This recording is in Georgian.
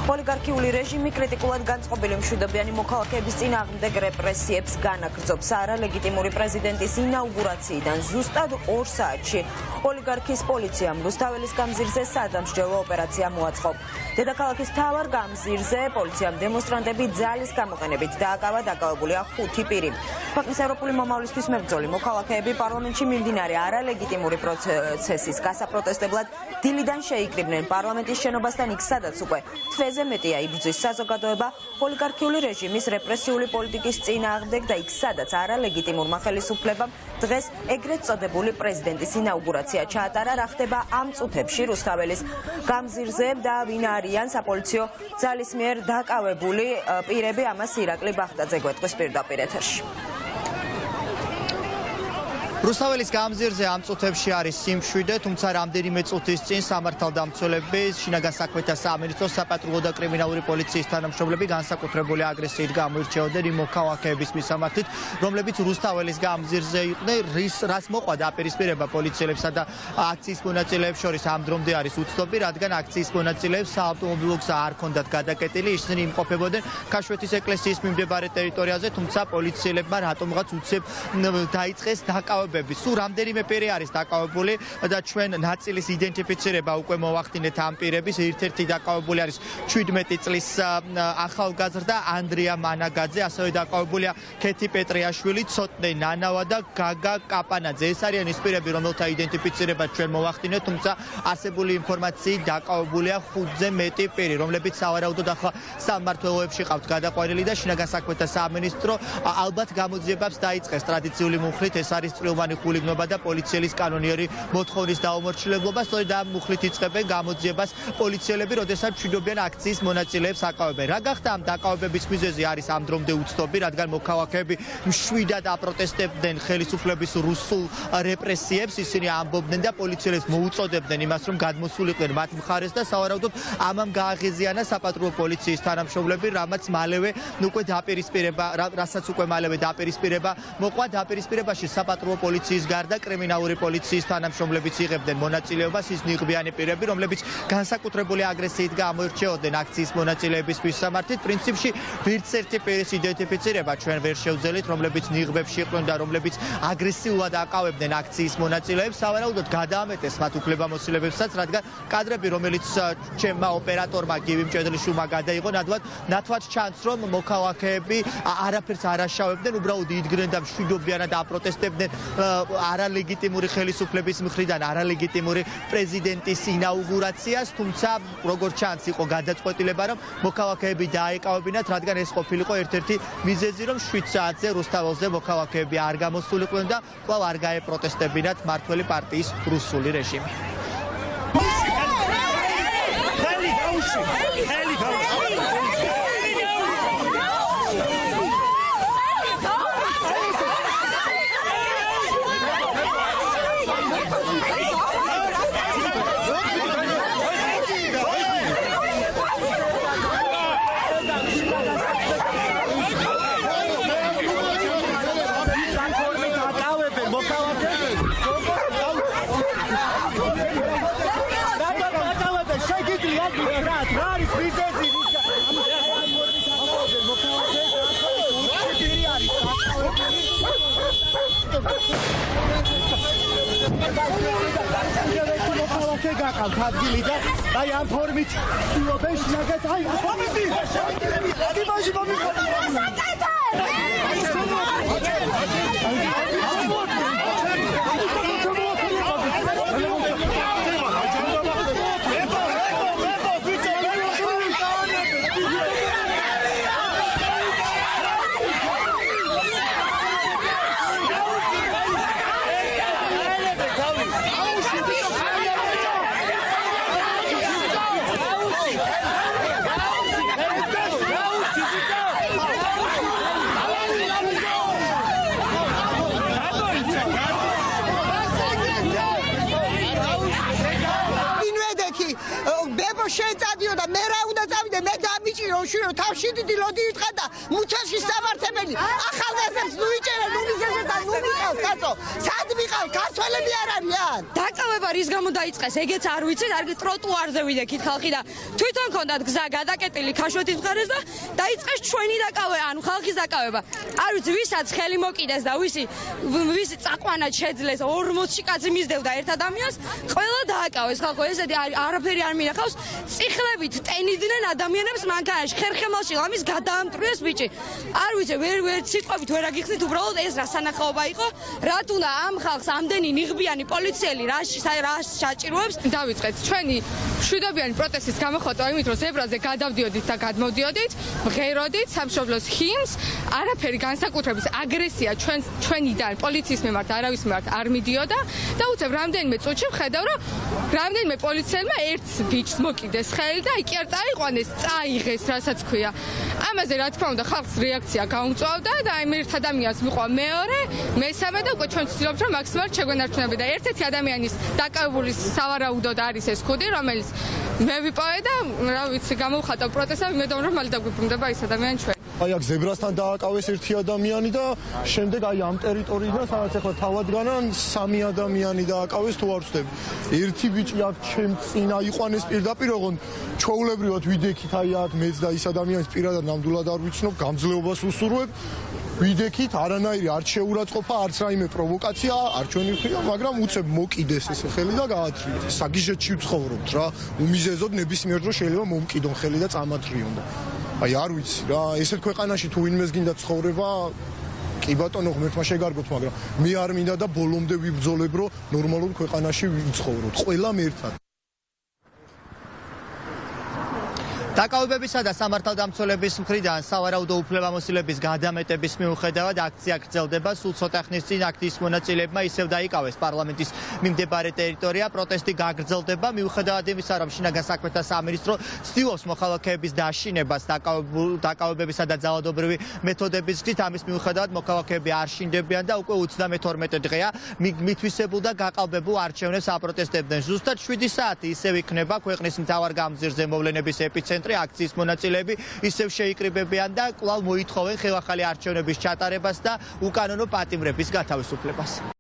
ოლიგარქიული რეჟიმი კრიტიკულად განწყობილი მშვიდობიანი მოქალაქეების წინააღმდეგ რეპრესიებს განაგრძობს. არალეგიტიმური პრეზიდენტის ინაუგურაციიდან ზუსტად 2 საათში ოლიგარქის პოლიციამ რუსთაველის გამზირზე სადამსჯელო ოპერაცია მოაწყო. დედაქალაქის მთავარ გამზირზე პოლიციამ დემონსტრანტები ძალის გამოყენებით დააკავა დაკავებულია 5 პირი. ქვეყნის ევროპული მომავლისთვის მებრძოლი მოქალაქეები პარლამენტში მიმდინარე არალეგიტიმური პროცესის გასაპროტესტებლად დილიდან შეიკრიბნენ პარლამენტის შენობასთან იქ, სადაც უკვე თვეზე მეტია იბრძვის საზოგადოება ოლიგარქიული რეჟიმის რეპრესიული პოლიტიკის წინააღმდეგ და იქ, სადაც არალეგიტიმურმა ხელისუფლებამ დღეს ეგრეთ წოდებული პრეზიდენტის ინაუგურაცია ჩაატარა. რა ხდება ამ წუთებში რუსთაველის გამზირზე და ვინ არიან საპოლიციო ძალის მიერ დაკავებული პირები, ამას ირაკლი ბახტაძე გვეტყვის პირდაპირ ეთერში. რუსთაველის გამზირზე ამ წუთებში არის სიმშვიდე, თუმცა რამდენიმე წუთის წინ სამართალდამცველები, შინაგან საქმეთა სამინისტროს, საპატრულო და კრიმინალური პოლიციის თანამშრომლები განსაკუთრებული აგრესიით გამოირჩეოდნენ იმ მოქალაქეების მისამართით, რომლებიც რუსთაველის გამზირზე იყვნენ, რას მოყვა დაპირისპირება პოლიციელებსა და აქციის მონაწილეებს შორის ამ დრომდე არის უცნობი, რადგან აქციის მონაწილეებს საავტომობილო გზა არ ჰქონდათ გადაკეტილი, ისინი იმყოფებოდნენ ქაშვეთის ეკლესიის მიმდებარე ტერიტორიაზე, თუმცა პოლიციელებმა რატომღაც უცებ დაიწყეს დაკავება. სულ რამდენიმე პირი არის დაკავებული და ჩვენ ნაწილის იდენტიფიცირება უკვე მოვახდინეთ ამ პირების. ერთ-ერთი დაკავებული არის 17 წლის ახალგაზრდა ანდრია მანაგაძე, ასევე დაკავებულია ქეთი პეტრიაშვილი, ცოტნე ნანავა და გაგა კაპანაძე. ეს არიან ის პირები, რომელთა იდენტიფიცირება ჩვენ მოვახდინეთ, თუმცა არსებული ინფორმაციით დაკავებულია 5-ზე მეტი პირი, რომლებიც სავარაუდოდ ახლა სამმართველოებში ყავთ გადაყვანილი და შინაგან საქმეთა სამინისტრო ალბათ გამოძიებებს დაიწყეს ტრადიციული მუხლით. ეს არის ხულიგნობა და პოლიციელის კანონიერი მოთხოვნის დაუმორჩილებლობა. სწორედ ამ მუხლით იწყებენ გამოძიებას პოლიციელები, როდესაც მშვიდობიან აქციის მონაწილეებს აკავებენ. რა გახდა ამ დაკავებების მიზეზი არის ამ დრომდე უცნობი, რადგან მოქალაქეები მშვიდად აპროტესტებდნენ ხელისუფლების რუსულ რეპრესიებს. ისინი ამბობდნენ და პოლიციელებს მოუწოდებდნენ იმას, რომ გადმოსულიყვნენ მათ მხარეს და სავარაუდოდ ამამ გააღიზიანა საპატრულო პოლიციის თანამშრომლები, რასაც მალევე დაპირისპირება მოყვა. დაპირისპირებაში საპატრულო პოლიციის გარდა კრიმინალური პოლიციის თანამშრომლებიც იღებდნენ მონაწილეობას, ის ნიღბიანი პირები, რომლებიც განსაკუთრებული აგრესიით გამოირჩეოდნენ აქციის მონაწილეების მისამართით. პრინციპში ვერც ერთი პირის იდენტიფიცირება ჩვენ ვერ შევძელით, რომლებიც ნიღბებში იყვნენ და რომლებიც აგრესიულად აკავებდნენ აქციის მონაწილეებს. სავარაუდოდ გადაამეტეს მათ უფლებამოსილებებსაც, რადგან კადრები, რომელიც ჩემმა ოპერატორმა გივი მჭედლიშვილმა გადაიღო, ნათვად ჩანს, რომ მოქალაქეები არაფერს არ აშავებდნენ, უბრალოდ იდგნენ და მშვიდობიანად აპროტესტებდნენ არალეგიტიმური ხელისუფლების მხრიდან არალეგიტიმური პრეზიდენტის ინაუგურაციას, თუმცა როგორც ჩანს იყო გადაწყვეტილება, რომ მოქალაქეები დაეკავებინათ, რადგან ეს ყოფილიყო ერთ-ერთი მიზეზი, რომ 7 საათზე რუსთაველზე მოქალაქეები არ გამოსულიყვნენ და კვლავ არ გაეპროტესტებინათ მმართველი პარტიის რუსული რეჟიმი. გაკავთ ადგილი და აი ამ ფორმით ვიობენ შინაგან აი ოშურო თავში დიდი ლოდი იტყა და მუცაში სამართებელი ახალგაზრდებს ნუ იჭერენ ნუ მიზეზე და ნუ მიყავთ კაცო სად მიყავთ ქართველები არ არიან დაკავება რის გამო დაიწყეს ეგეც არ ვიცით არ ტროტუარზე ვიდექით ხალხი და თვითონ ქონდათ გზა გადაკეტილი ქაშვეთის მხარეს და დაიწყეს ჩვენი დაკავება ანუ ხალხის დაკავება არ ვიცი ვისაც ხელი მოკიდეს და ვისი წაყვანა შეძლეს 40 კაცი მისდევდა ერთ ადამიანს ყველა დააკავეს ხალხო ესეთი არაფერი არ მინახავს წიხლებით ტენიდნენ ადამიანებს მანქანაში ხერხემალში ამის გადაამტრიეს ბიჭი არ ვიცი ვერ სიტყვებით ვერ აგიხსნით უბრალოდ ეს რა სანახაობა იყო რათ უნდა ამ ხალხს ამდენი ნიღბიანი პოლიციელი რას საჭიროებს დავიწყეთ ჩვენი მშვიდობიანი პროტესტის გამოხატვა იმით რომ ზებრაზე გადავდიოდით და გადმოვდიოდით მღეროდით სამშობლოს ჰიმნს არაფერი განსაკუთრების აგრესია ჩვენიდან პოლიციის მიმართ არავის მიმართ არ მიდიოდა და უცებ რამდენიმე წუთში ვხედავ რომ რამდენიმე პოლიციელმა ერთ ბიჭს მოკიდეს ხელი და იქ არ წაიყვანეს წაიღეს რასაც ქვია ამაზე რა თქმა უნდა ხალხს რეაქცია გაუმწვავდა და აი ერთ ადამიანს მიყვა მეორე მესამე და უკვე ჩვენ ვცდილობთ რომ მაქსიმალურად შეგვენარჩუნებოდა და ერთ-ერთი ადამიანის დაკავებული სავარაუდოდ არის ეს ქუდი რომელიც მე ვიპოვე და რა ვიცი გამოვხატავ პროტესტს იმედოვნ რომ მალე დაგვიბრუნდება ეს ადამიანი ჩვენ აი აქ ზებრასთან დააკავეს ერთი ადამიანი და შემდეგ აი ამ ტერიტორიიდან სადაც ახლა თავადგანან 3 ადამიანი დააკავეს თუ არ ვცდები ერთი ბიჭი აქ ჩემ წინა იყვანეს პირდაპირ ოღონდ ჩვეულებრივად ვიდექით აი აქ მეც და ის ადამიანის პირადად ნამდვილად არ ვიცნობ გამძლეობას უსურვებ ვიდექით არანაირი არ შეურაცხყოფა არც რაიმე პროვოკაცია არ ჩვენი ხია მაგრამ უცებ მოკიდეს ეს ხელი და გაათრიეს საგიჟეთში ვცხოვრობთ რა უმიზეზოდ ნებისმიერ დროს შეიძლება მომკიდონ ხელი და წამათრიონ და აი არ ვიცი რა ესეთ ქვეყანაში თუ ვინმეს გინდა ცხოვრება კი ბატონო ღმერთმა შეგარგოთ მაგრამ მე არ მინდა და ბოლომდე ვიბრძოლებ რომ ნორმალურ ქვეყანაში ვიცხოვროთ ყველამ ერთად დაკავებებისა და სამართალდამცველების მხრიდან სავარაუდო უფლებამოსილების გადამეტების მიუხედავად აქცია გრძელდება. სულ ცოტა ხნის წინ აქციის მონაწილეებმა ისევ დაიკავეს პარლამენტის მიმდებარე ტერიტორია. პროტესტი გაგრძელდება მიუხედავად იმისა, რომ შინაგან საქმეთა სამინისტრო ცდილობს მოქალაქეების დაშინებას დაკავებებისა და ძალადობრივი მეთოდების გზით. ამის მიუხედავად მოქალაქეები არ შინდებიან და უკვე 32 დღეა მითვისებულ და გაყალბებულ არჩევნებს აპროტესტებდნენ. ზუსტად 7 საათი ისევ იქნება ქვეყნის მთავარ გამზირზე მოვლენების ეპიცენტრი. აქციის მონაწილეები ისევ შეიკრიბებიან და კვლავ მოითხოვენ ხელახალი არჩევნების ჩატარებას და უკანონო პატიმრების გათავისუფლებას.